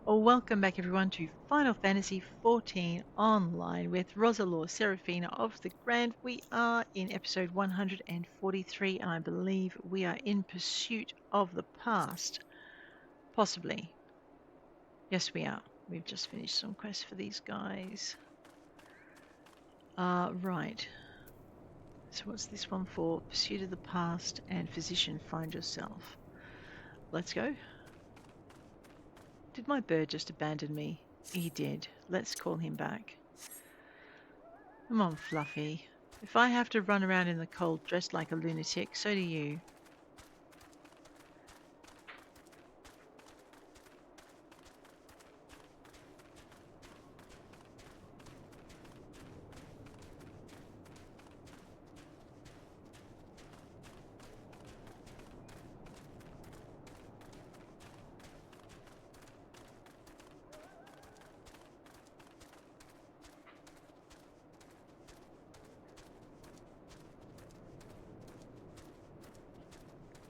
Welcome back everyone to Final Fantasy XIV Online with Roselore Seraphina of the Grand. We are in episode 143 and I believe we are in pursuit of the past. Possibly. Yes, we are. We've just finished some quests for these guys. Right. So what's this one for? Pursuit of the past and physician find yourself. Let's go. Did my bird just abandon me? He did. Let's call him back. Come on, Fluffy. If I have to run around in the cold dressed like a lunatic, so do you.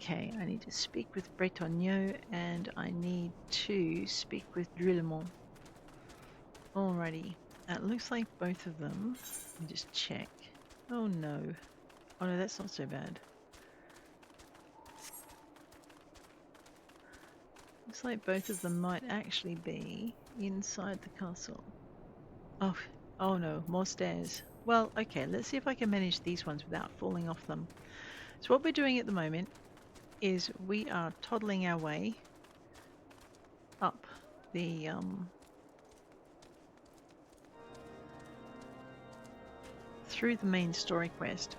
Okay, I need to speak with Bretonneau and I need to speak with Drillemont. Alrighty, that looks like both of them. Let me just check. Oh no. Oh no, that's not so bad. Looks like both of them might actually be inside the castle. Oh no, more stairs. Well, okay, let's see if I can manage these ones without falling off them. So what we're doing at the moment is we are toddling our way up the through the main story quest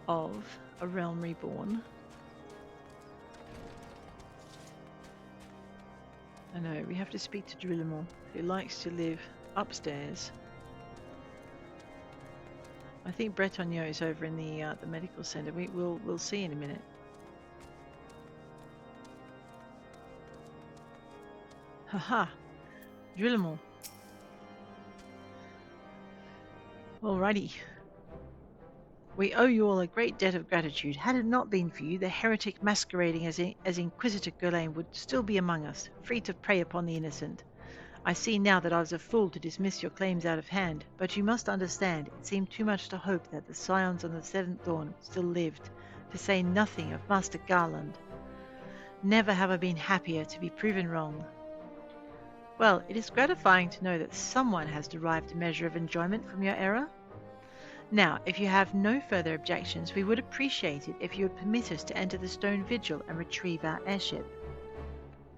of A Realm Reborn. I know, we have to speak to Drillemont, who likes to live upstairs. I think Bretonneau is over in the medical center. We'll see in a minute. Haha, Drillemont. Alrighty. We owe you all a great debt of gratitude. Had it not been for you, the heretic masquerading as Inquisitor Guerlain would still be among us, free to prey upon the innocent. I see now that I was a fool to dismiss your claims out of hand, but you must understand, it seemed too much to hope that the scions on the Seventh Dawn still lived, to say nothing of Master Garland. Never have I been happier to be proven wrong. Well, it is gratifying to know that someone has derived a measure of enjoyment from your error. Now, if you have no further objections, we would appreciate it if you would permit us to enter the Stone Vigil and retrieve our airship.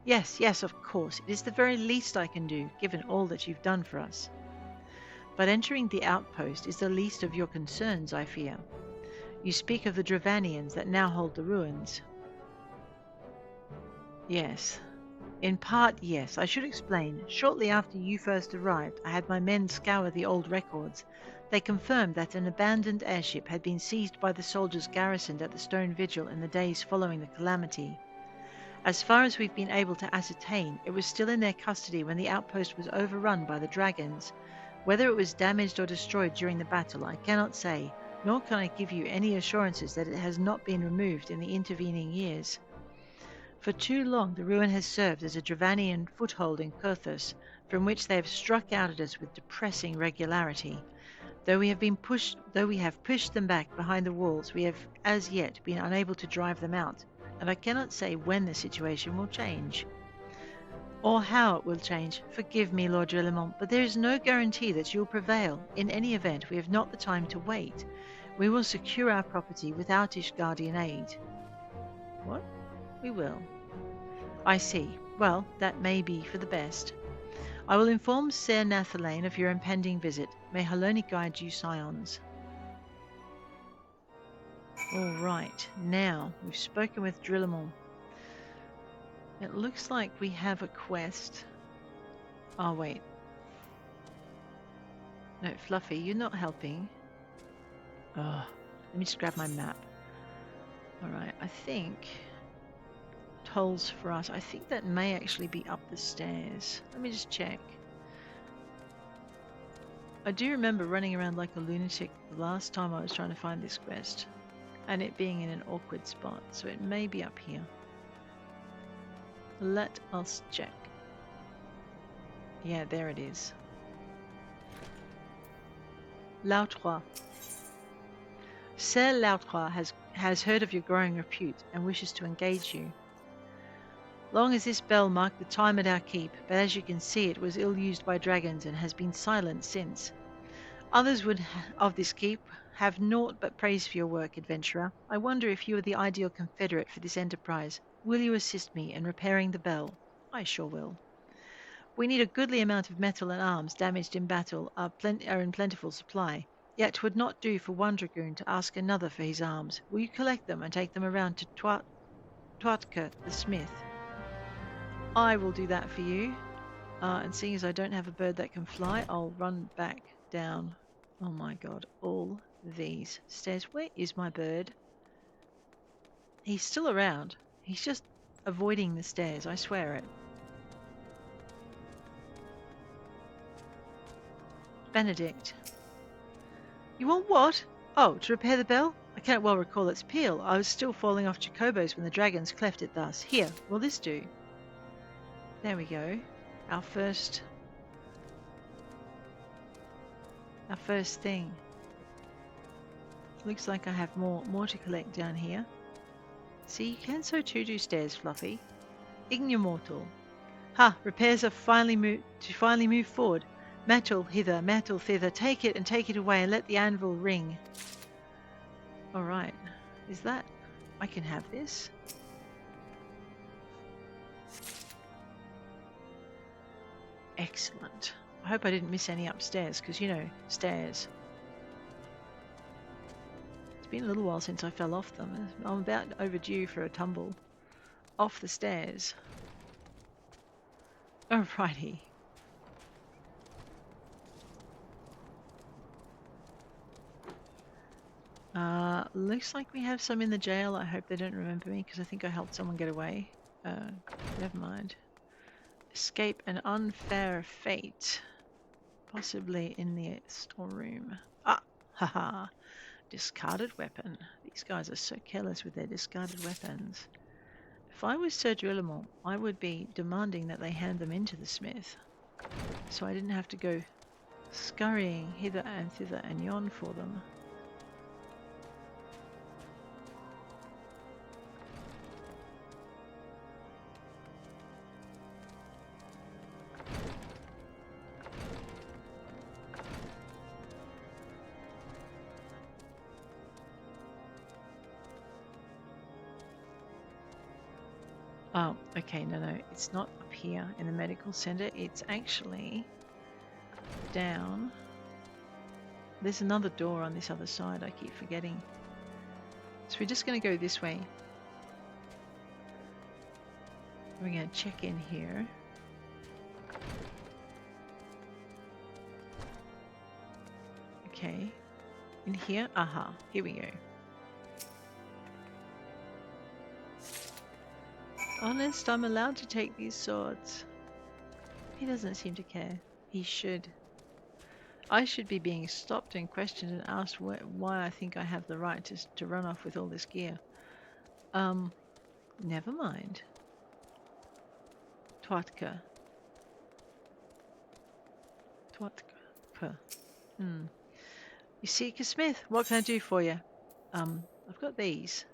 Yes, of course. It is the very least I can do, given all that you've done for us. But entering the outpost is the least of your concerns, I fear. You speak of the Dravanians that now hold the ruins. Yes. In part, yes. I should explain. Shortly after you first arrived, I had my men scour the old records. They confirmed that an abandoned airship had been seized by the soldiers garrisoned at the Stone Vigil in the days following the calamity. As far as we've been able to ascertain, it was still in their custody when the outpost was overrun by the dragons. Whether it was damaged or destroyed during the battle, I cannot say, nor can I give you any assurances that it has not been removed in the intervening years. For too long the ruin has served as a Dravanian foothold in Coerthas, from which they have struck out at us with depressing regularity. Though we have pushed them back behind the walls, we have as yet been unable to drive them out, and I cannot say when the situation will change. Or how it will change. Forgive me, Lord Drillemont, but there is no guarantee that you will prevail. In any event, we have not the time to wait. We will secure our property without Ishgardian aid. What? We will. I see. Well, that may be for the best. I will inform Ser Nathalane of your impending visit. May Haloni guide you, scions. All right, now we've spoken with Drillemont. It looks like we have a quest. Oh, wait. No, Fluffy, you're not helping. Oh, let me just grab my map. All right, I think tolls for us. I think that may actually be up the stairs. Let me just check. I do remember running around like a lunatic the last time I was trying to find this quest, and it being in an awkward spot, so it may be up here. Let us check. Yeah, there it is. L'Outrois. Sir L'Outrois has heard of your growing repute and wishes to engage you. Long as this bell marked the time at our keep, but as you can see it was ill-used by dragons and has been silent since. Others of this keep have naught but praise for your work, adventurer. I wonder if you are the ideal confederate for this enterprise. Will you assist me in repairing the bell? I sure will. We need a goodly amount of metal and arms damaged in battle are in plentiful supply. Yet 'twould not do for one dragoon to ask another for his arms. Will you collect them and take them around to Twatka the smith? I will do that for you. And seeing as I don't have a bird that can fly, I'll run back down. Oh my god, all these stairs. Where is my bird? He's still around. He's just avoiding the stairs, I swear it. Benedict. You want what? Oh, to repair the bell? I can't well recall its peal. I was still falling off chocobos when the dragons cleft it thus. Here, will this do? There we go. Our first thing. Looks like I have more to collect down here. See, you can so too do stairs, Fluffy. Ignomortal. Ha! Repairs are finally move forward. Metal hither, metal thither. Take it and take it away, and let the anvil ring. All right. Is that? I can have this. Excellent. I hope I didn't miss any upstairs, because, you know, stairs. It's been a little while since I fell off them. I'm about overdue for a tumble off the stairs. Alrighty. Looks like we have some in the jail. I hope they don't remember me, because I think I helped someone get away. Never mind. Escape an unfair fate. Possibly in the storeroom. Ah! Haha! Discarded weapon. These guys are so careless with their discarded weapons. If I was Sir Drillamont, I would be demanding that they hand them into the smith, so I didn't have to go scurrying hither and thither and yon for them. Oh, okay, no, it's not up here in the medical center. It's actually down. There's another door on this other side, I keep forgetting. So we're just going to go this way. We're going to check in here. Okay, in here, aha, here we go. Honest, I'm allowed to take these swords. He doesn't seem to care. He should. I should be being stopped and questioned and asked why I think I have the right to run off with all this gear. Never mind. Twatka. You seek a smith. What can I do for you? I've got these.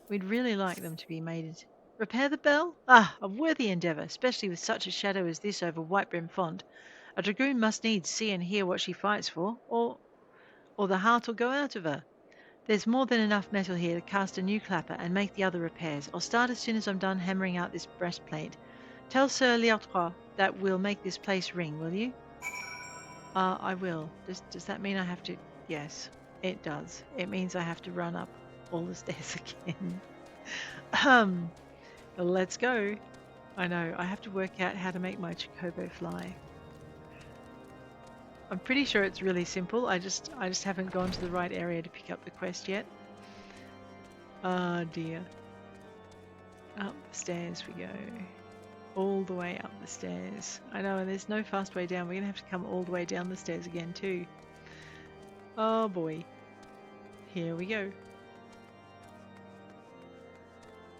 We'd really like them to be made. Repair the bell? Ah, a worthy endeavour, especially with such a shadow as this over Whitebrim Font. A dragoon must needs see and hear what she fights for, or the heart will go out of her. There's more than enough metal here to cast a new clapper and make the other repairs. I'll start as soon as I'm done hammering out this breastplate. Tell Sir L'Outrois that we'll make this place ring, will you? I will. Does that mean I have to? Yes, it does. It means I have to run up all the stairs again. Let's go. I know, I have to work out how to make my chocobo fly. I'm pretty sure it's really simple. I just haven't gone to the right area to pick up the quest yet. Oh dear. Up the stairs we go. All the way up the stairs. I know, and there's no fast way down. We're going to have to come all the way down the stairs again too. Oh boy. Here we go.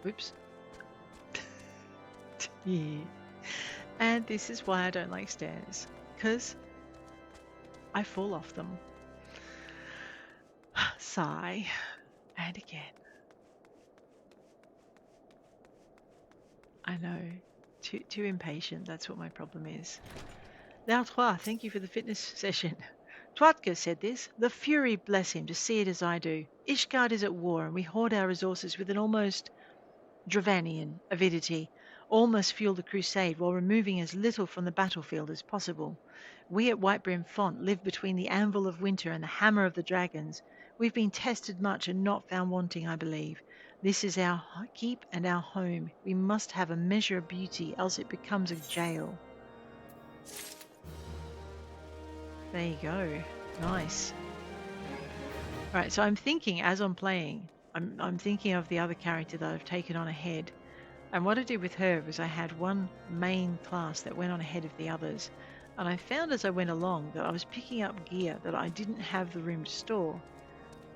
Whoops. Yeah. And this is why I don't like stairs, because I fall off them. Sigh. And again. I know. Too impatient. That's what my problem is. Now, Trois, thank you for the fitness session. Twatka said this. The Fury bless him to see it as I do. Ishgard is at war, and we hoard our resources with an almost Dravanian avidity. All must fuel the crusade while removing as little from the battlefield as possible. We at Whitebrim Font live between the anvil of winter and the hammer of the dragons. We've been tested much and not found wanting, I believe. This is our keep and our home. We must have a measure of beauty, else it becomes a jail. There you go. Nice. All right, so I'm thinking as I'm playing, I'm thinking of the other character that I've taken on ahead. And what I did with her was I had one main class that went on ahead of the others. And I found as I went along that I was picking up gear that I didn't have the room to store.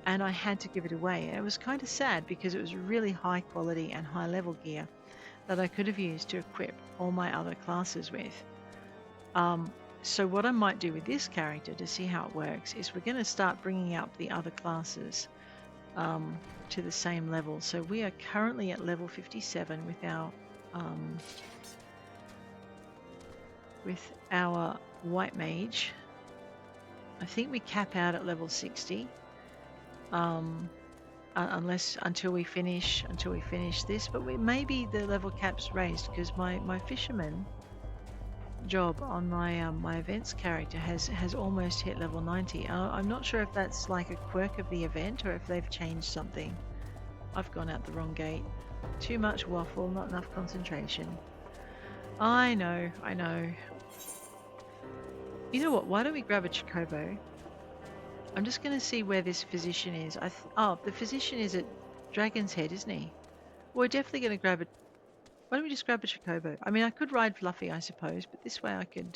And I had to give it away. And it was kind of sad because it was really high quality and high level gear that I could have used to equip all my other classes with. So what I might do with this character to see how it works is we're going to start bringing up the other classes to the same level. So we are currently at level 57 with our white mage. I think we cap out at level 60, until we finish this. But maybe the level cap's raised because my fisherman job on my events character has almost hit level 90. I'm not sure if that's like a quirk of the event or if they've changed something. I've gone out the wrong gate. Too much waffle, not enough concentration. I know. You know what? Why don't we grab a chocobo? I'm just going to see where this physician is. The physician is at Dragon's Head, isn't he? We're definitely going to grab it. Why don't we just grab a chocobo? I mean, I could ride Fluffy, I suppose, but this way I could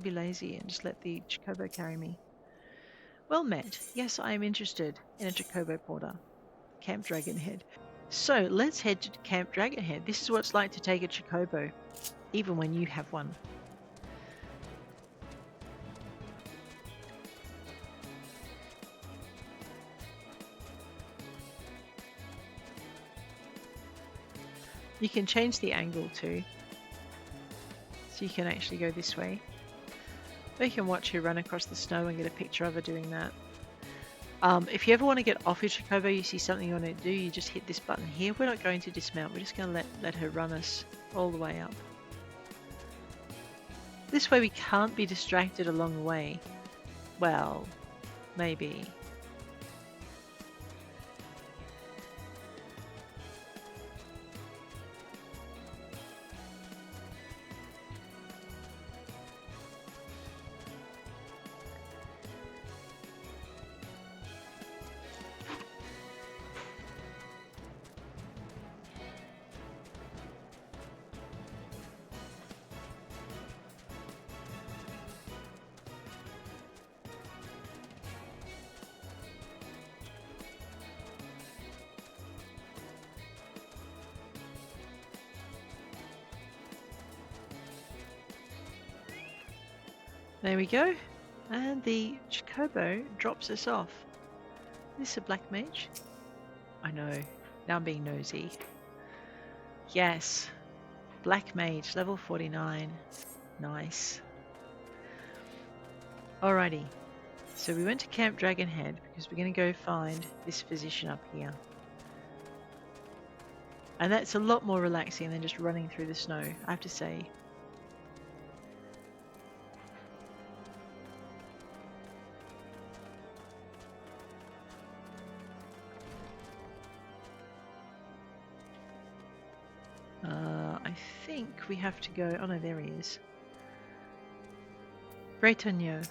be lazy and just let the chocobo carry me. Well met. Yes, I am interested in a chocobo porter. Camp Dragonhead. So let's head to Camp Dragonhead. This is what it's like to take a chocobo, even when you have one. You can change the angle too, so you can actually go this way. Or you can watch her run across the snow and get a picture of her doing that. If you ever want to get off your chocobo, you see something you want to do, you just hit this button here. We're not going to dismount, we're just going to let her run us all the way up. This way we can't be distracted along the way. Well, maybe. There we go, and the chocobo drops us off. Is this a black mage? I know, now I'm being nosy. Yes, black mage, level 49. Nice. Alrighty, so we went to Camp Dragonhead because we're going to go find this physician up here. And that's a lot more relaxing than just running through the snow, I have to say. I think we have to go. Oh no, there he is. Bretonneau.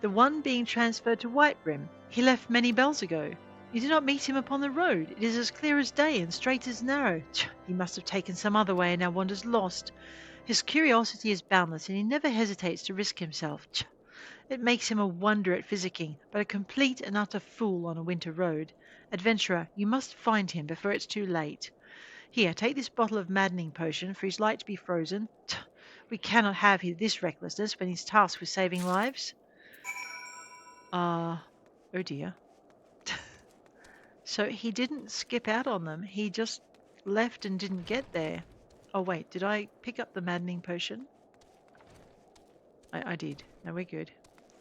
The one being transferred to Whitebrim. He left many bells ago. You did not meet him upon the road. It is as clear as day and straight as narrow. He must have taken some other way and now wanders lost. His curiosity is boundless and he never hesitates to risk himself. It makes him a wonder at physicking, but a complete and utter fool on a winter road. Adventurer, you must find him before it's too late. Here, take this bottle of maddening potion for his light to be frozen. We cannot have this recklessness when he's tasked with saving lives. Oh dear. So he didn't skip out on them. He just left and didn't get there. Oh wait, did I pick up the maddening potion? I did. No, we're good.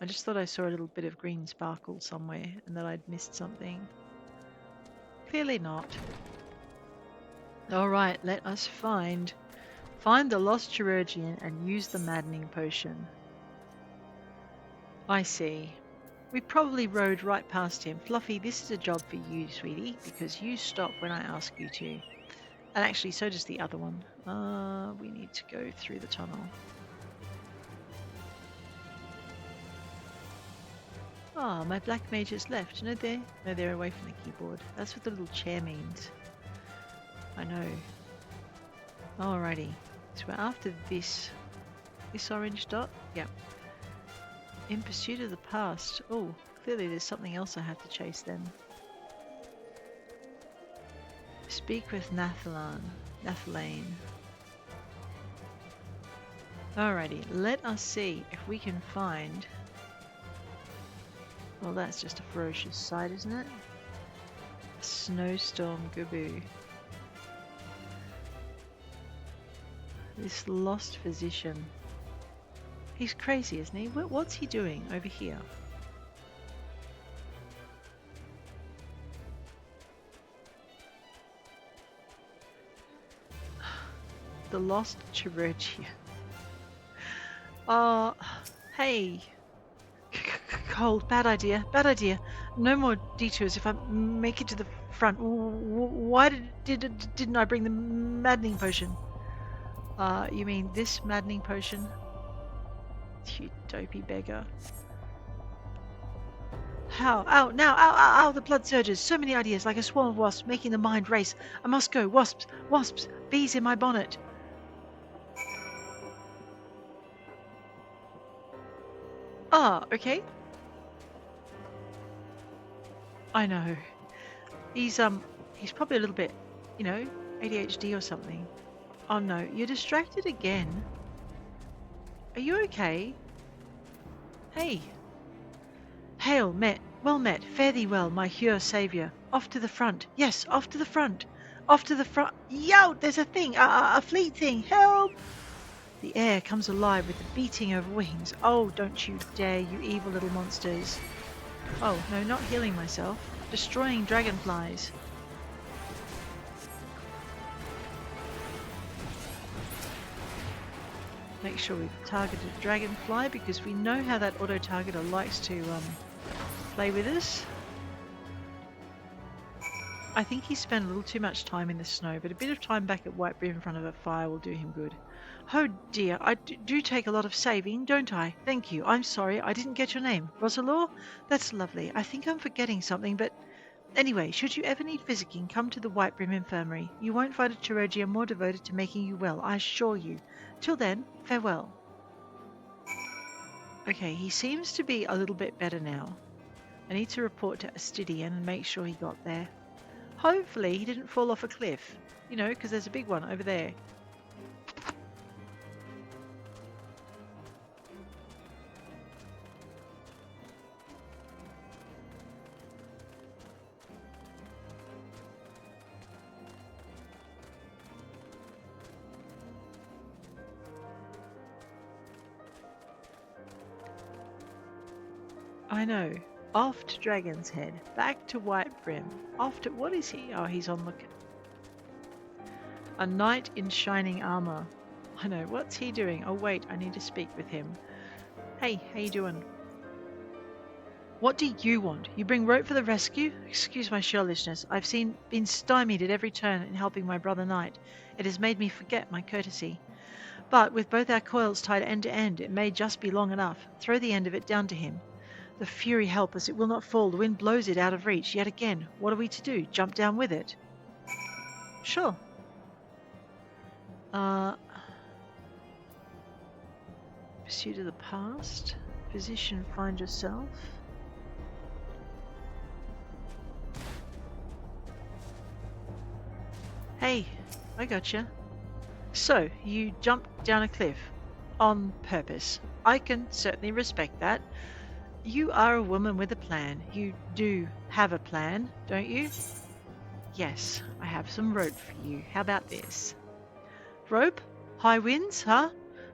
I just thought I saw a little bit of green sparkle somewhere and that I'd missed something. Clearly not. Alright, let us find the lost chirurgeon and use the maddening potion. I see. We probably rode right past him. Fluffy, this is a job for you, sweetie, because you stop when I ask you to. And actually, so does the other one. We need to go through the tunnel. Ah, my black mage has left. No, they're away from the keyboard. That's what the little chair means. I know. Alrighty. So we're after this orange dot? Yep. In pursuit of the past. Oh, clearly there's something else I have to chase then. Speak with Nathalane. Alrighty, let us see if we can find... Well, that's just a ferocious sight, isn't it? A snowstorm gaboo. This lost physician. He's crazy, isn't he? What's he doing over here? The lost chirurgeon. Hey. Cold. Bad idea. No more detours if I make it to the front. Why didn't I bring the maddening potion? You mean this maddening potion? You dopey beggar. How? Ow, now, ow, the blood surges. So many ideas, like a swarm of wasps, making the mind race. I must go. Wasps, bees in my bonnet. Okay. I know. He's probably a little bit, ADHD or something. Oh no, you're distracted again. Are you okay? Hey. Hail, well met, fare thee well, my Hure saviour. Off to the front. Yes, off to the front. Yo, there's a thing, a fleet thing. Help! The air comes alive with the beating of wings. Oh, don't you dare, you evil little monsters. Oh, no, not healing myself. Destroying dragonflies. Make sure we've targeted dragonfly because we know how that auto-targeter likes to play with us. I think he spent a little too much time in the snow, but a bit of time back at White Brim in front of a fire will do him good. Oh dear, I do take a lot of saving, don't I? Thank you. I'm sorry, I didn't get your name. Roselore? That's lovely. I think I'm forgetting something, but... Anyway, should you ever need physicking, come to the White Brim Infirmary. You won't find a chirurgeon more devoted to making you well, I assure you. Till then, farewell. Okay, he seems to be a little bit better now. I need to report to Astidian and make sure he got there. Hopefully he didn't fall off a cliff, because there's a big one over there. I know. Off to Dragon's Head, back to White Brim. Off to... What is he? Oh, he's on look. A knight in shining armor. I know. What's he doing? Oh, wait. I need to speak with him. Hey, how you doing? What do you want? You bring rope for the rescue? Excuse my churlishness. I've been stymied at every turn in helping my brother knight. It has made me forget my courtesy. But with both our coils tied end to end, it may just be long enough. Throw the end of it down to him. The fury help us, it will not fall. The wind blows it out of reach. Yet again, what are we to do? Jump down with it? Sure. Pursuit of the past. Physician, find yourself. Hey, I gotcha. So, you jumped down a cliff on purpose. I can certainly respect that. You are a woman with a plan. You do have a plan, don't you? Yes, I have some rope for you. How about this? Rope? High winds, huh?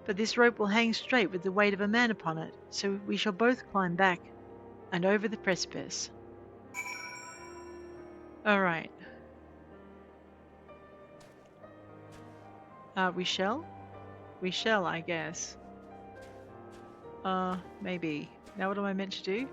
But this rope will hang straight with the weight of a man upon it, so we shall both climb back and over the precipice. All right. We shall? We shall, I guess. Maybe. Now what am I meant to do?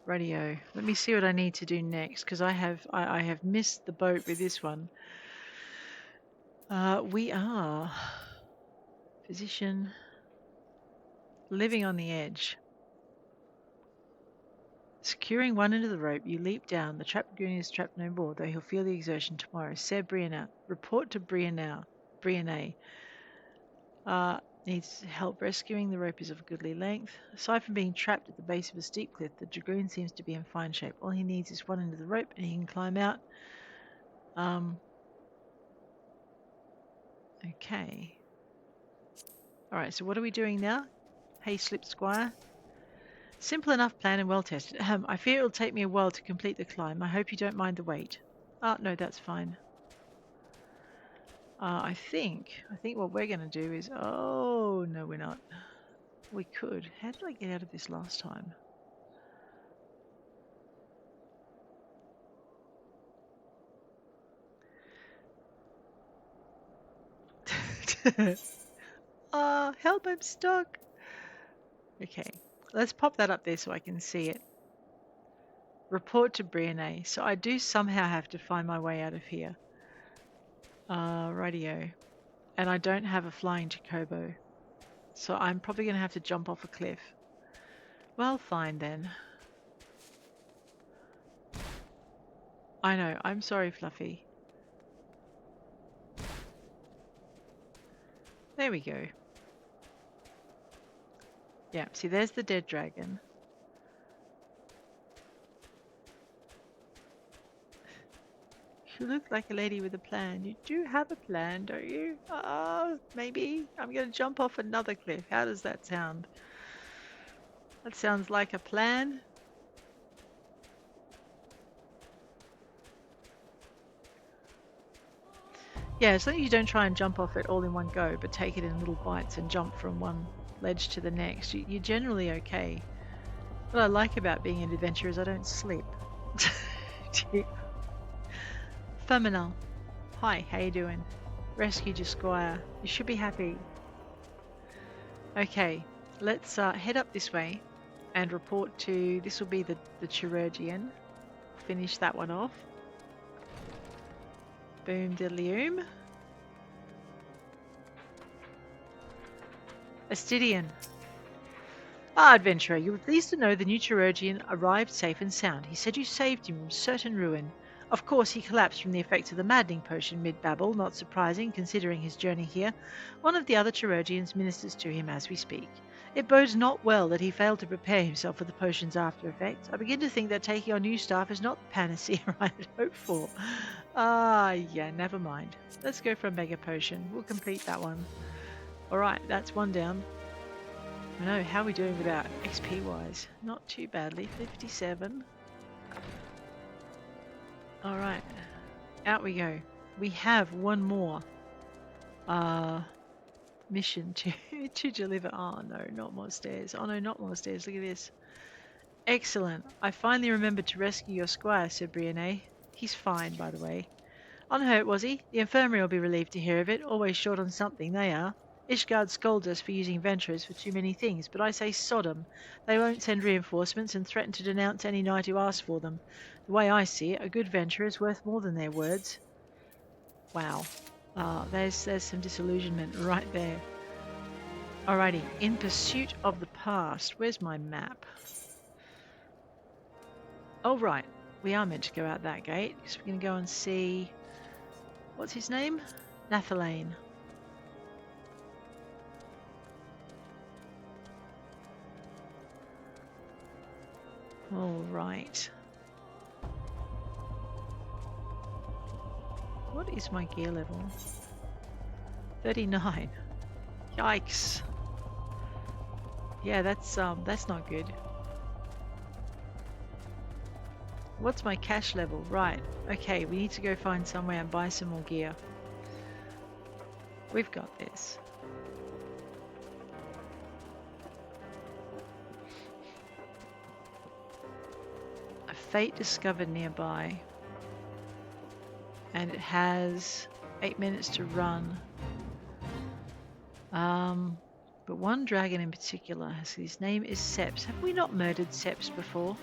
Radio. Let me see what I need to do next, because I have missed the boat with this one. We are position living on the edge. Securing one end of the rope, you leap down. The trapped goon is trapped no more, though he'll feel the exertion tomorrow. Sir Brianna. Report to Brianna. Needs help rescuing. The rope is of goodly length. Aside from being trapped at the base of a steep cliff, the dragoon seems to be in fine shape. All he needs is one end of the rope and he can climb out. Okay. Alright, so what are we doing now? Hey, Slip Squire. Simple enough plan and well tested. I fear it'll take me a while to complete the climb. I hope you don't mind the wait. No, that's fine. I think what we're going to do is... Oh, no, we're not. We could. How did I get out of this last time? Help, I'm stuck. Okay, let's pop that up there so I can see it. Report to Brianna. So I do somehow have to find my way out of here. Radio. And I don't have a flying chocobo. So I'm probably going to have to jump off a cliff. Well, fine then. I know, I'm sorry, Fluffy. There we go. Yeah, see, there's the dead dragon. You look like a lady with a plan. You do have a plan, don't you? Maybe. I'm going to jump off another cliff. How does that sound? That sounds like a plan. Yeah, as long as you don't try and jump off it all in one go, but take it in little bites and jump from one ledge to the next, you're generally okay. What I like about being an adventurer is I don't slip. Feminal. Hi, how you doing? Rescued your squire. You should be happy. Okay, let's head up this way and report to... This will be the chirurgeon. Finish that one off. Boom diddly-oom. Astidian. Adventurer, you were pleased to know the new chirurgeon arrived safe and sound. He said you saved him from certain ruin. Of course, he collapsed from the effects of the maddening potion mid-babble, not surprising considering his journey here. One of the other chirurgeons ministers to him as we speak. It bodes not well that he failed to prepare himself for the potion's after effects. I begin to think that taking on new staff is not the panacea I had hoped for. Yeah, never mind. Let's go for a mega potion. We'll complete that one. Alright, that's one down. I know, how are we doing without XP-wise? Not too badly, 57. Alright, out we go. We have one more mission to deliver. Oh no, not more stairs. Oh no, not more stairs. Look at this. Excellent. I finally remembered to rescue your squire, said Brianna. He's fine, by the way. Unhurt, was he? The infirmary will be relieved to hear of it. Always short on something, they are. Ishgard scolds us for using venturers for too many things, but I say Sodom. They won't send reinforcements and threaten to denounce any knight who asks for them. The way I see it, a good venturer is worth more than their words. Wow. There's some disillusionment right there. Alrighty, in pursuit of the past. Where's my map? Oh right, we are meant to go out that gate, because we're going to go and see... What's his name? Nathalane. All right. What is my gear level? 39. Yikes. Yeah, that's not good. What's my cash level? Right. Okay, we need to go find somewhere and buy some more gear. We've got this. A fate discovered nearby. And it has 8 minutes to run. But one dragon in particular, his name is Seps. Have we not murdered Seps before?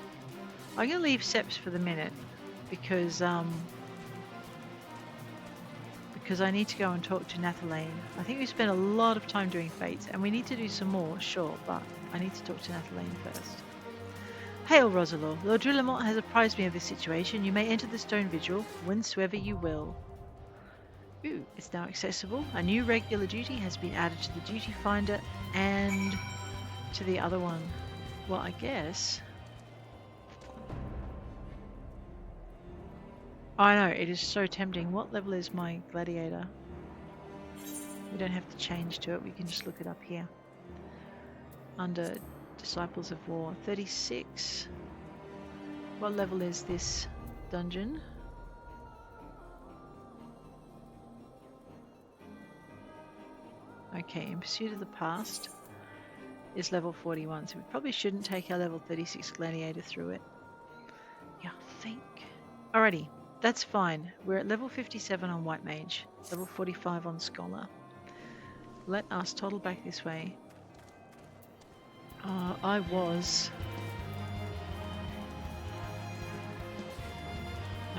I'm going to leave Seps for the minute because I need to go and talk to Nathalane. I think we spent a lot of time doing fates, and we need to do some more, sure, but I need to talk to Nathalane first. Hail, Roselore. Lord Drillamont has apprised me of this situation. You may enter the stone vigil whensoever you will. Ooh, it's now accessible. A new regular duty has been added to the duty finder and to the other one. Well, I guess... I know, it is so tempting. What level is my gladiator? We don't have to change to it. We can just look it up here. Under Disciples of War. 36. What level is this dungeon? Okay, In Pursuit of the Past is level 41, so we probably shouldn't take our level 36 gladiator through it. Yeah, I think. Alrighty, that's fine. We're at level 57 on White Mage, level 45 on Scholar. Let us toddle back this way. I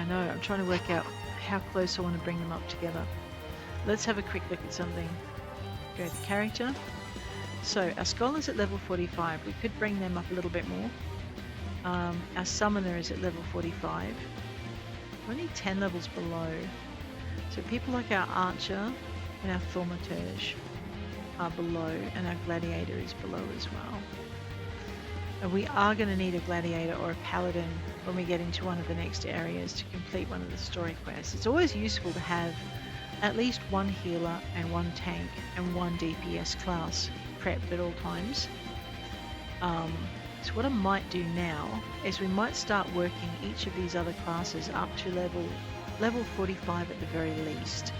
know, I'm trying to work out how close I want to bring them up together. Let's have a quick look at something. Go to character. So our Scholar's at level 45. We could bring them up a little bit more. Our Summoner is at level 45. We're only 10 levels below. So people like our Archer and our Thaumaturge are below, and our Gladiator is below as well. And we are going to need a Gladiator or a Paladin when we get into one of the next areas to complete one of the story quests. It's always useful to have at least one healer and one tank and one DPS class prepped at all times. So what I might do now is we might start working each of these other classes up to level 45 at the very least.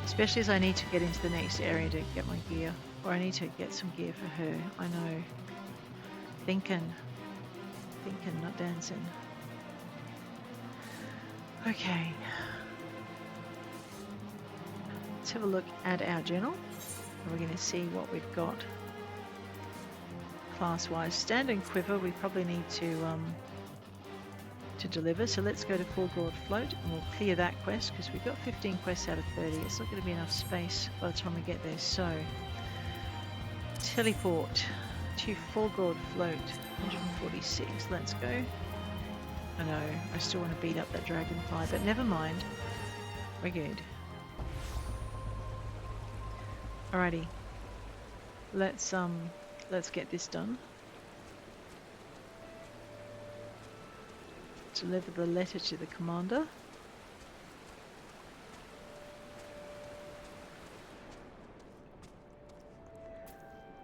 Especially as I need to get into the next area to get my gear, or I need to get some gear for her. I know. Thinking, not dancing. Okay. Let's have a look at our journal. We're going to see what we've got class-wise. Standard Quiver we probably need to deliver, so let's go to Fallgourd Float and we'll clear that quest because we've got 15 quests out of 30. It's not going to be enough space by the time we get there. So teleport to Fallgourd Float, 146. Let's go. I know, I still want to beat up that dragonfly, but never mind. We're good. Alrighty. Let's get this done. Deliver the letter to the commander.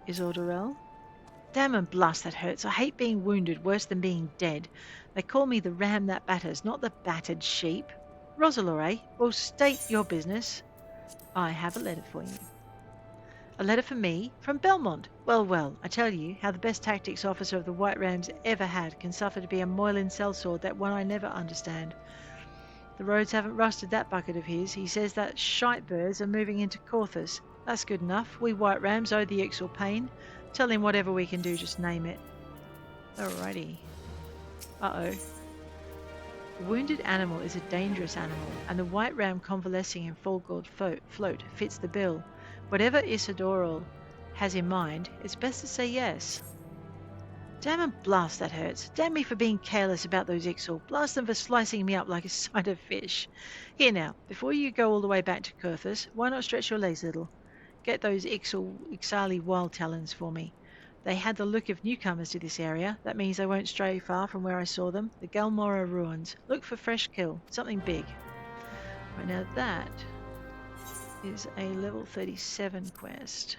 Is Orderel? Damn and blast, that hurts. I hate being wounded worse than being dead. They call me the ram that batters, not the battered sheep. Roselore, eh? Well, state your business. I have a letter for you. A letter for me? From Belmont? Well, well, I tell you, how the best tactics officer of the White Rams ever had can suffer to be a Moylin sellsword, that one I never understand. The roads haven't rusted that bucket of his. He says that shite birds are moving into Coerthas. That's good enough. We White Rams owe the Ixal pain. Tell him whatever we can do, just name it. Alrighty. Uh-oh. A wounded animal is a dangerous animal, and the White Ram convalescing in Fallgourd Float fits the bill. Whatever Isidoril has in mind, it's best to say yes. Damn and blast, that hurts. Damn me for being careless about those Ixal. Blast them for slicing me up like a side of fish. Here now, before you go all the way back to Coerthas, why not stretch your legs a little? get those Ixali wild talons for me. They had the look of newcomers to this area. That means they won't stray far from where I saw them. The Galmora ruins. Look for fresh kill. Something big. Right, now that is a level 37 quest.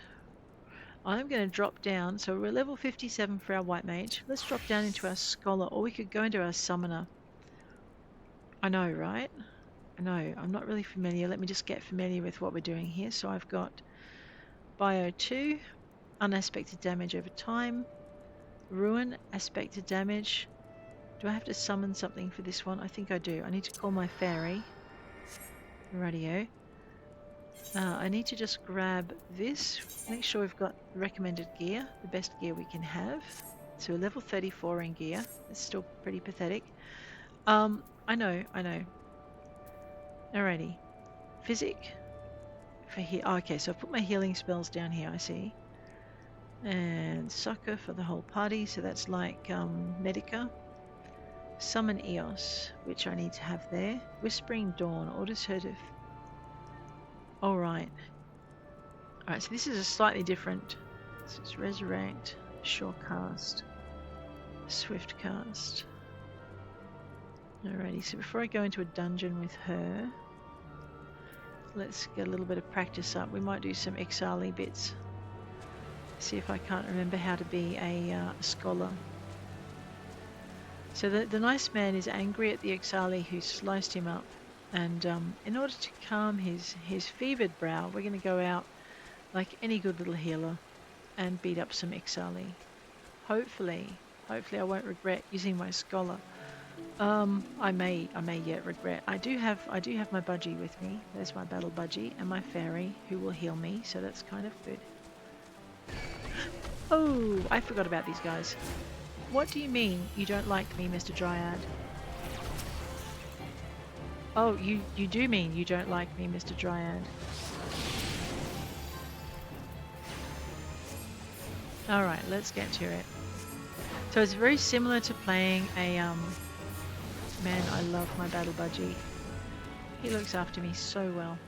I'm going to drop down. So we're level 57 for our white mage. Let's drop down into our scholar, or we could go into our summoner. I know, right? I know. I'm not really familiar. Let me just get familiar with what we're doing here. So I've got Bio 2, unaspected damage over time, Ruin, aspected damage. Do I have to summon something for this one? I think I do. I need to call my fairy. Radio. I need to just grab this. Make sure we've got recommended gear, the best gear we can have. So level 34 in gear. It's still pretty pathetic. I know. Alrighty. Physic. For here. Oh, okay, so I've put my healing spells down here, I see. And Succor for the whole party, so that's like Medica. Summon Eos, which I need to have there. Whispering Dawn, orders her to... Alright. Alright, so this is a slightly different... So it's Resurrect, Sure Cast, Swift Cast. Alrighty, so before I go into a dungeon with her, let's get a little bit of practice up. We might do some Ixali bits. See if I can't remember how to be a scholar. So the nice man is angry at the Ixali who sliced him up, and in order to calm his fevered brow, we're going to go out like any good little healer and beat up some Ixali. Hopefully I won't regret using my scholar. I may yet regret. I do have my budgie with me. There's my battle budgie and my fairy who will heal me, so that's kind of good. Oh, I forgot about these guys. What do you mean you don't like me, Mr. Dryad? Oh, you do mean you don't like me, Mr. Dryad. Alright, let's get to it. So it's very similar to playing a, man, I love my battle budgie. He looks after me so well.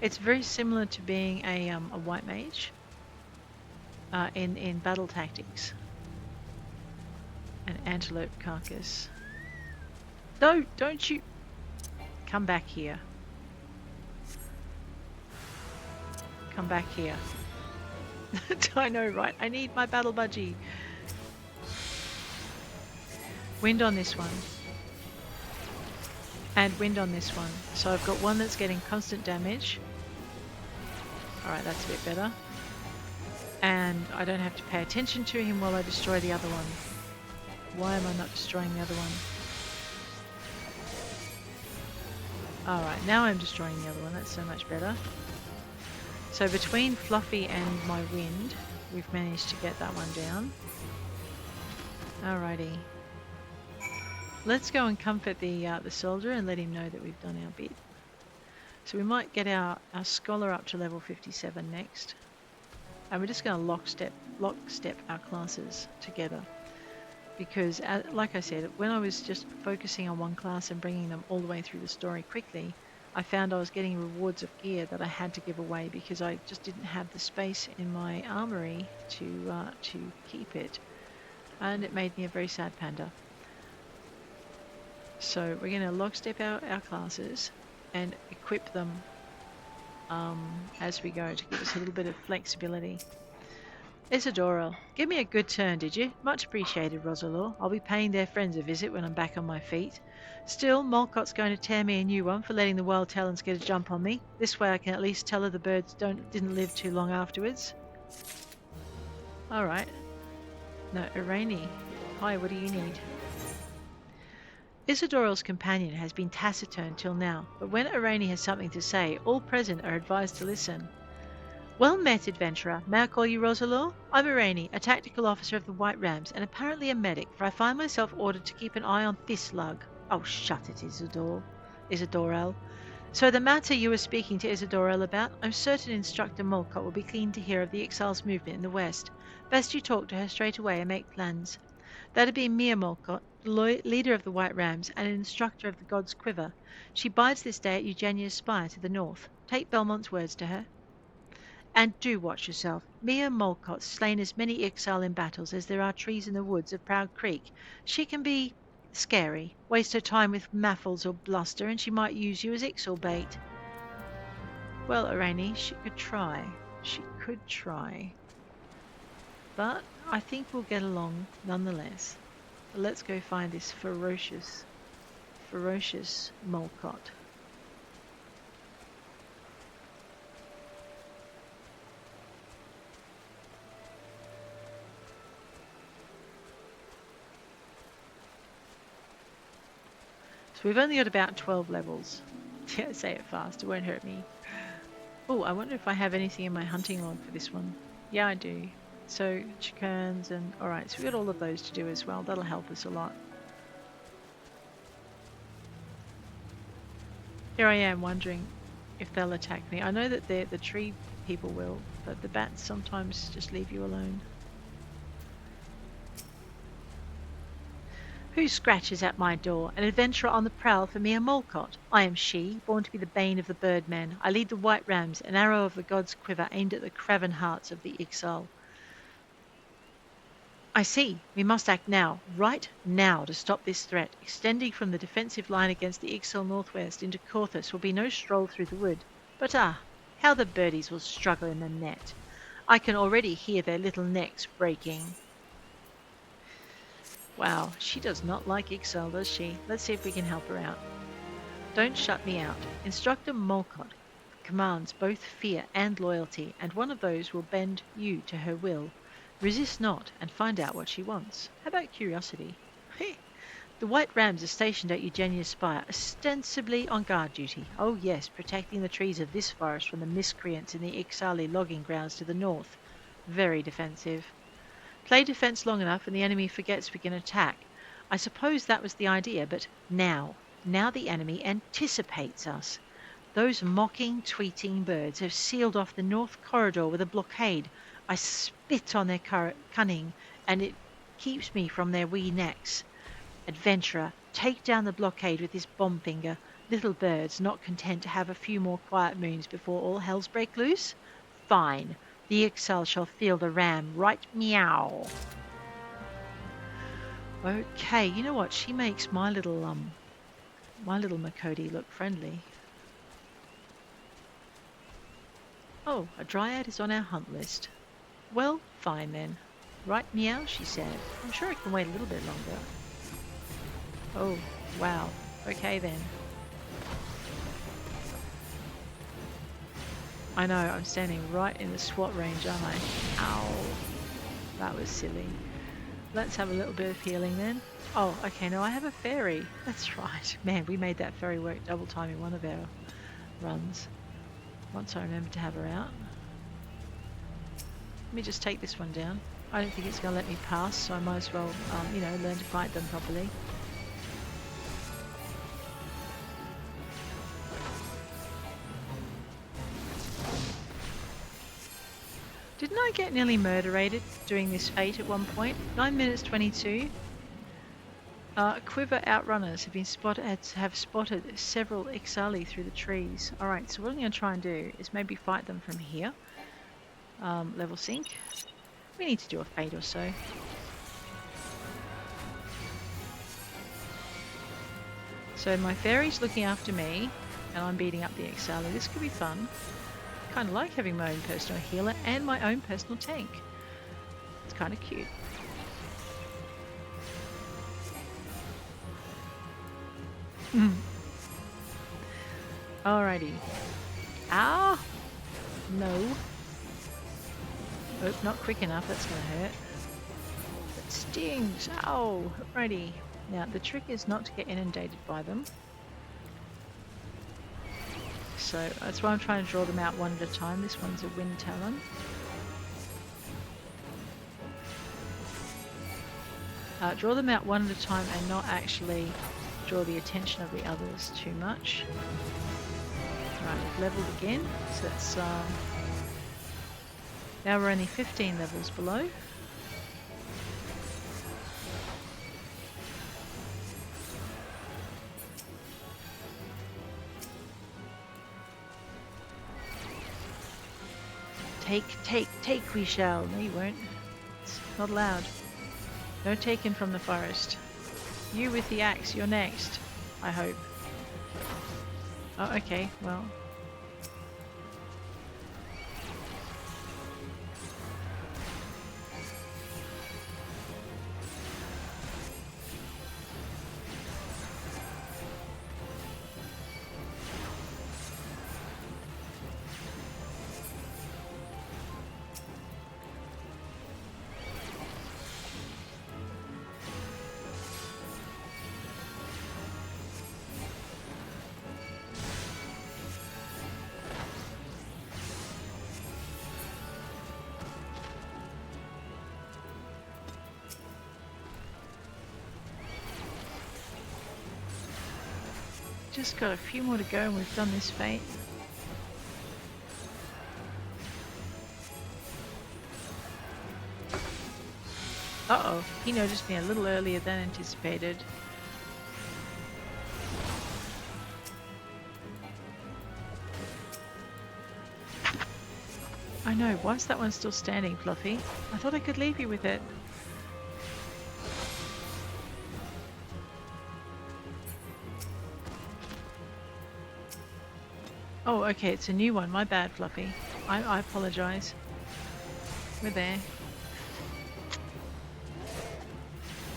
It's very similar to being a white mage in battle tactics. An antelope carcass. No, don't you... Come back here. Come back here. I know, right? I need my battle budgie. Wind on this one. And wind on this one. So I've got one that's getting constant damage. Alright, that's a bit better. And I don't have to pay attention to him while I destroy the other one. Why am I not destroying the other one? Alright, now I'm destroying the other one. That's so much better. So between Fluffy and my wind, we've managed to get that one down. Alrighty. Let's go and comfort the soldier and let him know that we've done our bit. So we might get our scholar up to level 57 next. And we're just going to lockstep our classes together. Because, like I said, when I was just focusing on one class and bringing them all the way through the story quickly, I found I was getting rewards of gear that I had to give away because I just didn't have the space in my armory to keep it. And it made me a very sad panda. So we're going to lockstep our classes and equip them as we go to give us a little bit of flexibility. Isidora, give me a good turn, did you? Much appreciated, Roselore. I'll be paying their friends a visit when I'm back on my feet. Still, Molcott's going to tear me a new one for letting the wild talons get a jump on me. This way I can at least tell her the birds didn't live too long afterwards. Alright. No, Irene. Hi, what do you need? Isidora's companion has been taciturn till now, but when Irene has something to say, all present are advised to listen. Well met, adventurer. May I call you Roselore? I'm Irene, a tactical officer of the White Rams, and apparently a medic, for I find myself ordered to keep an eye on this lug. Oh, shut it, Isidorel. So the matter you were speaking to Isidorel about, I'm certain Instructor Molcott will be keen to hear of the Exiles' movement in the west. Best you talk to her straight away and make plans. That'd be Mia Molcott, leader of the White Rams and an instructor of the God's Quiver. She bides this day at Eugenia's Spire to the north. Take Belmont's words to her. And do watch yourself. Mia Molcott's slain as many Ixal in battles as there are trees in the woods of Proud Creek. She can be scary, waste her time with maffles or bluster, and she might use you as Ixal bait. Well, Irene, she could try. She could try. But I think we'll get along nonetheless. Let's go find this ferocious Molcott. So we've only got about 12 levels. Yeah, say it fast, it won't hurt me. Oh, I wonder if I have anything in my hunting log for this one. Yeah, I do. So, chickens and... Alright, so we've got all of those to do as well. That'll help us a lot. Here I am wondering if they'll attack me. I know that the tree people will, but the bats sometimes just leave you alone. Who scratches at my door? An adventurer on the prowl for Mia Molcott. I am she, born to be the bane of the birdmen. I lead the white rams, an arrow of the god's quiver aimed at the craven hearts of the Ixal. I see. We must act now, right now, to stop this threat. Extending from the defensive line against the Ixal northwest into Coerthas will be no stroll through the wood. But how the birdies will struggle in the net. I can already hear their little necks breaking. Wow, she does not like Ixal, does she? Let's see if we can help her out. Don't shut me out. Instructor Molcott commands both fear and loyalty, and one of those will bend you to her will. Resist not, and find out what she wants. How about curiosity? The White Rams are stationed at Eugenia's Spire, ostensibly on guard duty. Oh yes, protecting the trees of this forest from the miscreants in the Ixali logging grounds to the north. Very defensive. Play defense long enough and the enemy forgets we can attack. I suppose that was the idea, but now the enemy anticipates us. Those mocking, tweeting birds have sealed off the north corridor with a blockade. I spit on their cunning, and it keeps me from their wee necks. Adventurer, take down the blockade with this bomb finger. Little birds, not content to have a few more quiet moons before all hells break loose? Fine. The Ixal shall feel the ram right meow. Okay, you know what? She makes my little Makodi look friendly. Oh, a dryad is on our hunt list. Well, fine then. Right meow, she said. I'm sure I can wait a little bit longer. Oh, wow. Okay then. I know, I'm standing right in the SWAT range, aren't I? Ow. That was silly. Let's have a little bit of healing then. Oh, okay, no, I have a fairy. That's right. Man, we made that fairy work double time in one of our runs. Once I remember to have her out. Let me just take this one down. I don't think it's going to let me pass, so I might as well, learn to fight them properly. Didn't I get nearly murderated doing this fate at one point? 9 minutes 22. Quiver outrunners have spotted several Ixali through the trees. Alright, so what I'm going to try and do is maybe fight them from here. Level sync. We need to do a fate or so. So my fairy's looking after me, and I'm beating up the Ixali. This could be fun. Kind of like having my own personal healer and my own personal tank. It's kind of cute. Alrighty. Ah! No. Oh, not quick enough. That's going to hurt. It stings. Ow! Alrighty. Now, the trick is not to get inundated by them. So that's why I'm trying to draw them out one at a time. This one's a wind talon. Draw them out one at a time and not actually draw the attention of the others too much. Right, we've leveled again. So that's now we're only 15 levels below. Take we shall. No, you won't. It's not allowed. No taken from the forest. You with the axe, you're next. I hope. Oh, okay, well. Just got a few more to go and we've done this fate. Uh-oh, he noticed me a little earlier than anticipated. I know, why is that one still standing, Fluffy? I thought I could leave you with it. Oh, okay, it's a new one. My bad, Fluffy. I apologize. We're there.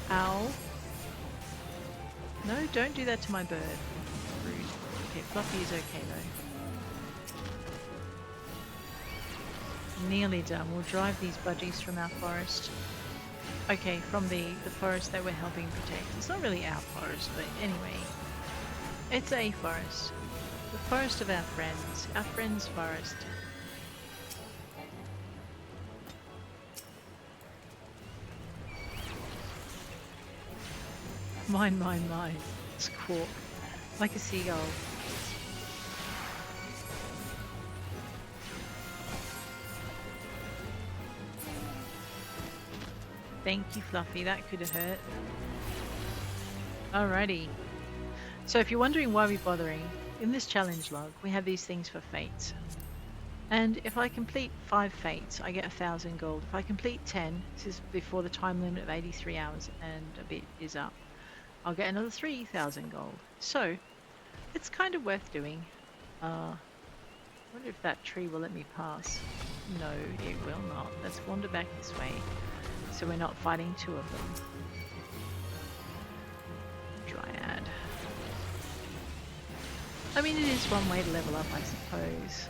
Ow. No, don't do that to my bird. Rude. Okay, Fluffy is okay though. Nearly done. We'll drive these budgies from our forest. Okay, from the forest that we're helping protect. It's not really our forest, but anyway. It's a forest. The forest of our friends' forest. Mine. Squawk. Like a seagull. Thank you, Fluffy. That could have hurt. Alrighty. So if you're wondering why we're bothering, in this challenge log, we have these things for fates. And if I complete 5 fates, I get 1,000 gold. If I complete 10, this is before the time limit of 83 hours and a bit is up, I'll get another 3,000 gold. So, it's kind of worth doing. I wonder if that tree will let me pass. No, it will not. Let's wander back this way, so we're not fighting 2 of them. Dryad. I mean, it is one way to level up, I suppose.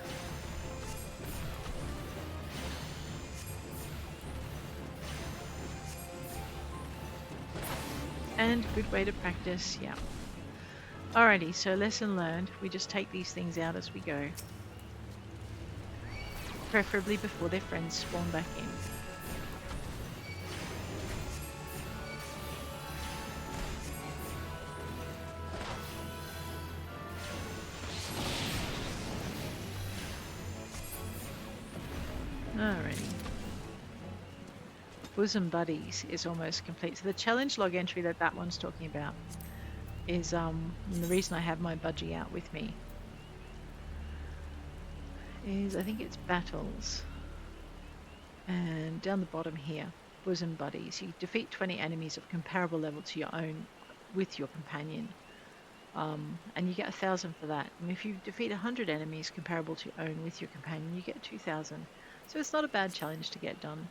And good way to practice, yeah. Alrighty, so lesson learned. We just take these things out as we go. Preferably before their friends spawn back in. Alrighty. Bosom Buddies is almost complete. So the challenge log entry that one's talking about is the reason I have my budgie out with me is I think it's battles. And down the bottom here, Bosom Buddies. You defeat 20 enemies of comparable level to your own with your companion. And you get 1,000 for that. And if you defeat 100 enemies comparable to your own with your companion, you get 2,000. So it's not a bad challenge to get done.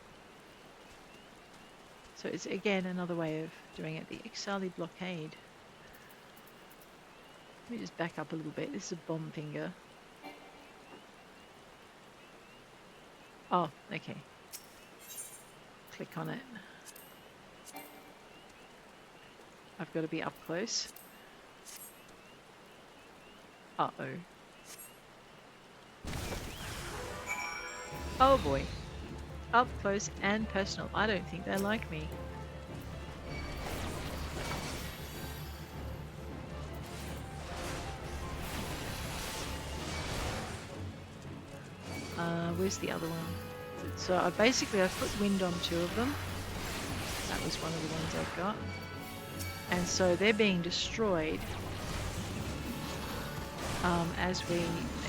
So it's again another way of doing it. The Ixali blockade. Let me just back up a little bit. This is a bomb finger. Oh, okay. Click on it. I've got to be up close. Uh-oh. Oh boy. Up close and personal. I don't think they like me. Where's the other one? So I've put wind on 2 of them. That was one of the ones I've got. And so they're being destroyed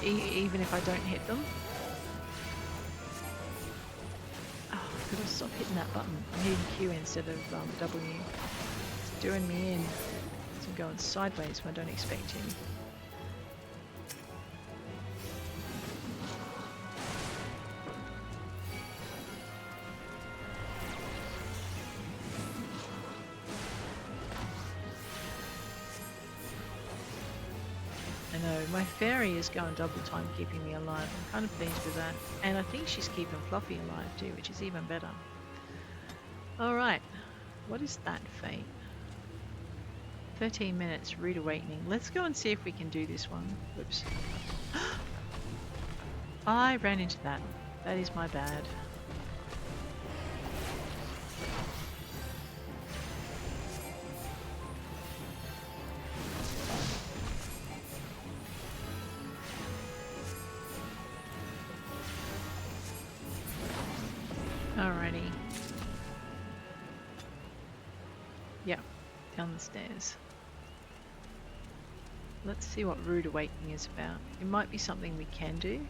even if I don't hit them. Could I stop hitting that button? I'm hitting Q instead of W. It's doing me in. I'm going sideways when I don't expect him. I know, my fairy is going double time keeping me alive. I'm kind of pleased with that. And I think she's keeping Fluffy alive too, which is even better. Alright, what is that fate? 13 minutes, Rude Awakening. Let's go and see if we can do this one. Whoops. I ran into that. That is my bad. Alrighty. Yeah, down the stairs. Let's see what Rude Awakening is about. It might be something we can do.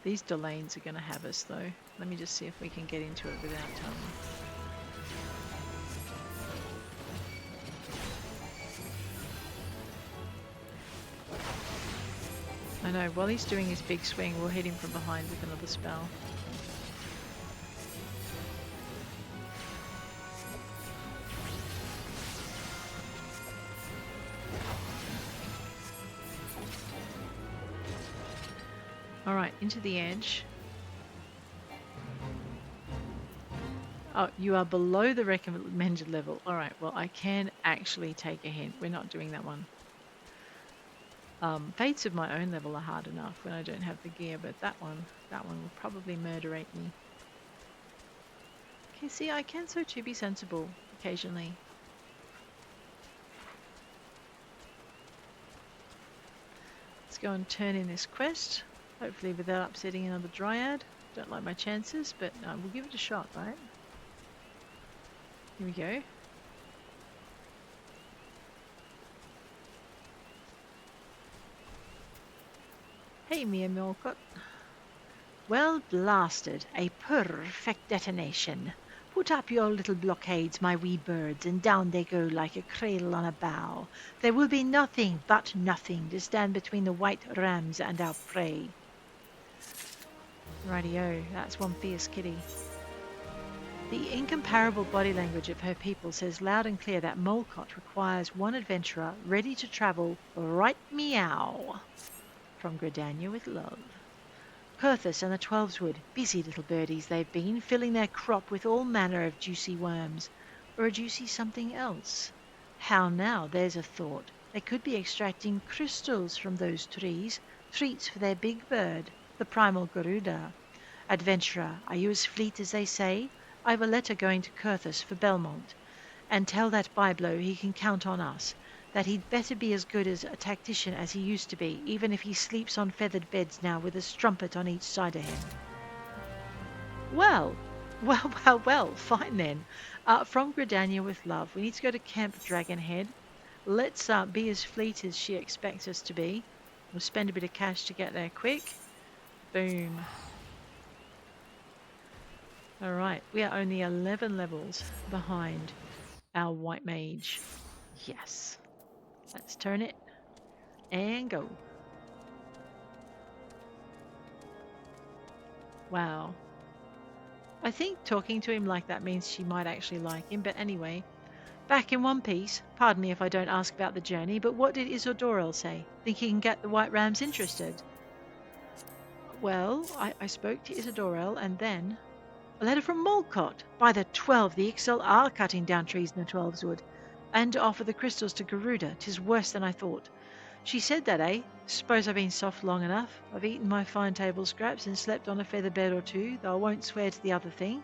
These Delanes are going to have us though. Let me just see if we can get into it without I know, while he's doing his big swing, we'll hit him from behind with another spell. Alright, into the edge. Oh, you are below the recommended level. Alright, well I can actually take a hint. We're not doing that one. Fates of my own level are hard enough when I don't have the gear, but that one will probably murderate me. Okay, see, I can so too be sensible occasionally. Let's go and turn in this quest, hopefully without upsetting another dryad. Don't like my chances, but we'll give it a shot, right? Here we go. Hey, Mia Milcott. Well blasted. A perfect detonation. Put up your little blockades, my wee birds, and down they go like a cradle on a bough. There will be nothing but nothing to stand between the white rams and our prey. Rightio, that's one fierce kitty. The incomparable body language of her people says loud and clear that Molcott requires one adventurer ready to travel right meow. From Gridania with love. Coerthas and the Twelveswood, busy little birdies they've been, filling their crop with all manner of juicy worms. Or a juicy something else. How now, there's a thought. They could be extracting crystals from those trees, treats for their big bird, the primal Garuda. Adventurer, are you as fleet as they say? I've a letter going to Coerthas for Belmont. And tell that Byblow he can count on us. That he'd better be as good as a tactician as he used to be, even if he sleeps on feathered beds now with a strumpet on each side of him. Well, fine then. From Gridania with love. We need to go to Camp Dragonhead. Let's be as fleet as she expects us to be. We'll spend a bit of cash to get there quick. Boom. Alright, we are only 11 levels behind our white mage. Yes. Let's turn it and go. Wow. I think talking to him like that means she might actually like him, but anyway. Back in one piece. Pardon me if I don't ask about the journey, but what did Isodorel say? Think he can get the White Rams interested? Well, I spoke to Isodorel and then... A letter from Molcott. By the 12, the Ixal are cutting down trees in the Twelveswood. And to offer the crystals to Garuda. 'Tis worse than I thought. She said that, eh? Suppose I've been soft long enough. I've eaten my fine table scraps and slept on a feather bed or two, though I won't swear to the other thing.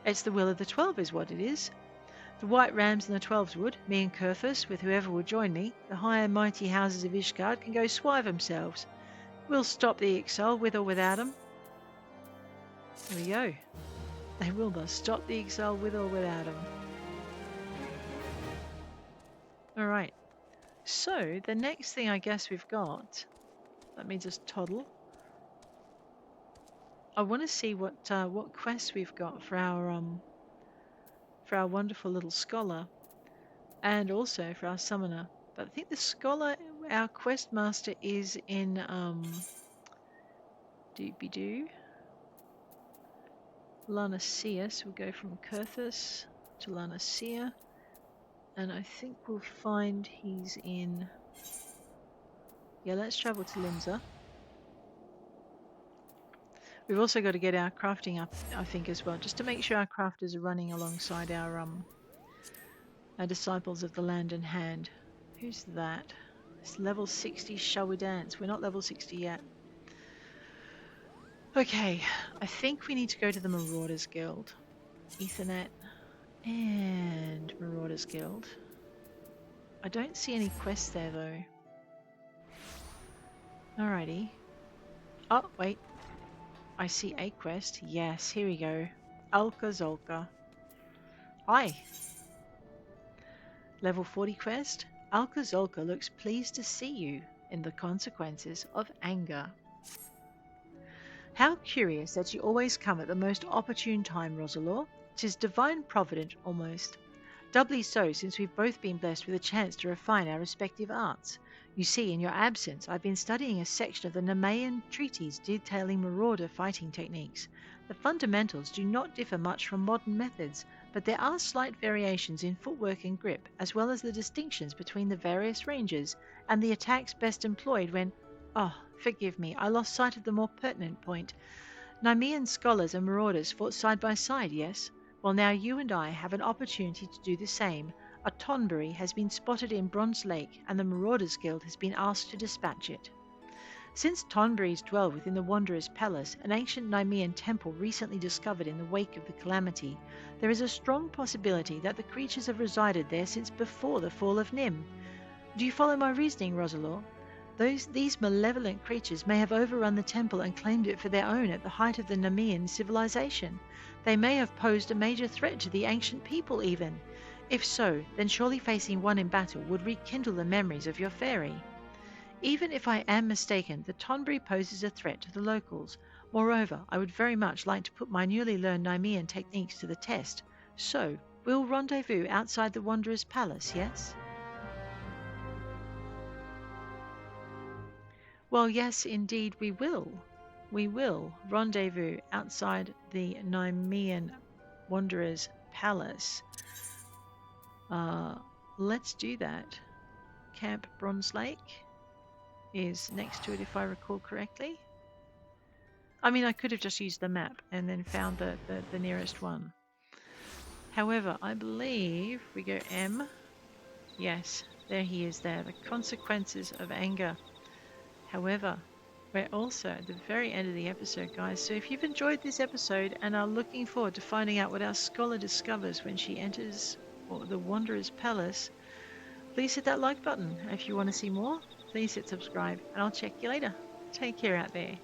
It's the will of the 12 is what it is. The White Rams and the Twelveswood, me and Coerthas, with whoever will join me, the high and mighty houses of Ishgard can go swive themselves. We'll stop the Ixal with or without 'em. There we go. They will thus stop the Ixal with or without 'em. Alright. So, the next thing I guess we've got, let me just toddle. I want to see what quests we've got for our wonderful little scholar, and also for our summoner. But I think the scholar, our quest master, is in doobie doo Lanacea. So we'll go from Coerthas to Lanacea, and I think we'll find he's in. Yeah, let's travel to Limsa. We've also got to get our crafting up, I think, as well, just to make sure our crafters are running alongside our disciples of the land and hand. Who's that? It's level 60. Shall we dance? We're not level 60 yet. Okay, I think we need to go to the Marauders Guild. Ethernet and Marauders Guild. I don't see any quests there though. Alrighty. Oh, wait. I see a quest. Yes, here we go. Alka Zolka. Hi. Level 40 quest. Alka Zolka looks pleased to see you in the consequences of anger. How curious that you always come at the most opportune time, Roselore. 'Tis divine providence almost. Doubly so since we've both been blessed with a chance to refine our respective arts. You see, in your absence, I've been studying a section of the Nemean treatise detailing marauder fighting techniques. The fundamentals do not differ much from modern methods, but there are slight variations in footwork and grip, as well as the distinctions between the various ranges and the attacks best employed when... Oh, forgive me, I lost sight of the more pertinent point. Nemean scholars and marauders fought side by side, yes? Well, now you and I have an opportunity to do the same. A Tonberry has been spotted in Bronze Lake, and the Marauders Guild has been asked to dispatch it. Since Tonberries dwell within the Wanderer's Palace, an ancient Nemean temple recently discovered in the wake of the calamity, there is a strong possibility that the creatures have resided there since before the fall of Nim. Do you follow my reasoning, Roselore? These malevolent creatures may have overrun the temple and claimed it for their own at the height of the Nemean civilization. They may have posed a major threat to the ancient people even. If so, then surely facing one in battle would rekindle the memories of your fairy. Even if I am mistaken, the Tonberry poses a threat to the locals. Moreover, I would very much like to put my newly learned Nemean techniques to the test. So, we'll rendezvous outside the Wanderer's Palace, yes? Well, yes, indeed we will. We will rendezvous outside the Nemean Wanderer's Palace. Let's do that. Camp Bronze Lake is next to it if I recall correctly. I mean, I could have just used the map and then found the nearest one. However, I believe we go M. Yes, there he is there. The consequences of anger. However, we're also at the very end of the episode, guys. So if you've enjoyed this episode and are looking forward to finding out what our scholar discovers when she enters the Wanderer's Palace, please hit that like button. If you want to see more, please hit subscribe, and I'll check you later. Take care out there.